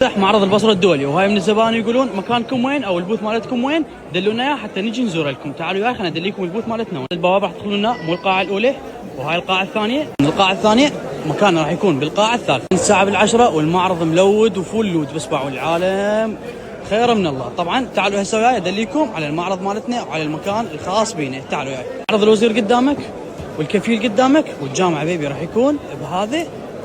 معرض البصره الدولي، وهاي من الزبائن يقولون مكانكم وين او البوث مالتكم وين، دلونا اياه حتى نجي نزور لكم. تعالوا وياي خلينا ندليكم البوث مالتنا. البوابه راح تدخلون لنا مو القاعه الاولى، وهاي القاعه الثانيه. من القاعه الثانيه مكاننا راح يكون بالقاعه الثالثه. الساعه بالعشرة والمعرض ملود وفول لود، بس باعوا العالم خير من الله. طبعا تعالوا هسه وياي ادليكم على المعرض مالتنا وعلى المكان الخاص بينا. تعالوا وياي. معرض الوزير قدامك والكفيل قدامك، والجامع بيبي راح يكون بهذا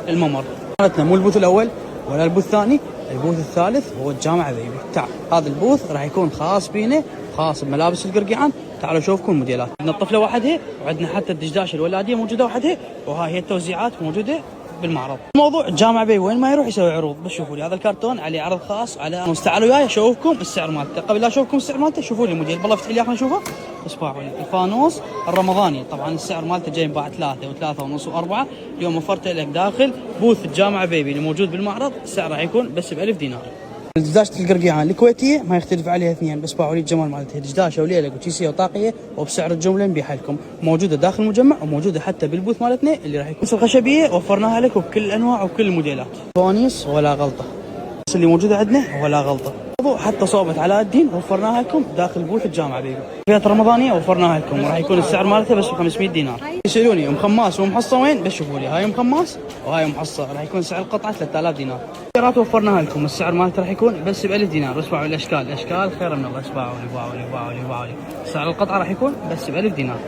الممر مالتنا. مو البوث الاول ولا البوث الثاني، البوث الثالث هو الجامع بيبي. تعال هذا البوث راح يكون خاص بينا، خاص بملابس القرقيعان. تعالوا شوفكم الموديلات. عندنا الطفله وحدها، وعندنا حتى الدشداشه الولاديه موجوده وحدها، وهاي هي التوزيعات موجوده بالمعرض. موضوع الجامع بي وين ما يروح يسوي عروض. بس شوفوا لي هذا الكرتون عليه عرض خاص على تعالوا وياي اشوفكم السعر مالته. قبل لا اشوفكم السعر مالته شوفوا لي الموديل. بالله افتح لي خلينا نشوفه. اسمعوا لي الفانوس الرمضاني، طبعا السعر مالته جاي ينباع 3 و3 ونص و4. اليوم وفرته لك داخل بوث الجامع بيبي اللي موجود بالمعرض. السعر راح يكون بس ب1000 دينار. دشداشة القرقيعان الكويتية ما يختلف عليها اثنين، بس باعوا لي الجمال مالتها. دشداشة وليلة وكيسية وطاقية وبسعر الجملة نبيعها لكم. موجودة داخل المجمع وموجودة حتى بالبوث مالتنا اللي راح يكون الخشبية. وفرناها لك وبكل الأنواع وكل الموديلات. فوانيس ولا غلطة، بس اللي موجودة عندنا ولا غلطة. حتى صوبة علاء الدين وفرناها لكم داخل بوث الجامعة بيبي. فئات رمضانية وفرناها لكم، وراح يكون السعر مالتها بس ب 500 دينار. يسألوني ام خماس وام محصة وين؟ بس شوفوا لي هاي ام خماس وهاي ام محصة، راح يكون سعر القطعة 3000 دينار. سيارات وفرناها لكم، السعر مالتها راح يكون بس ب1000 دينار. اسمعوا الاشكال، اشكال خير من الله. اسمعوا لي سعر القطعة راح يكون بس ب1000 دينار.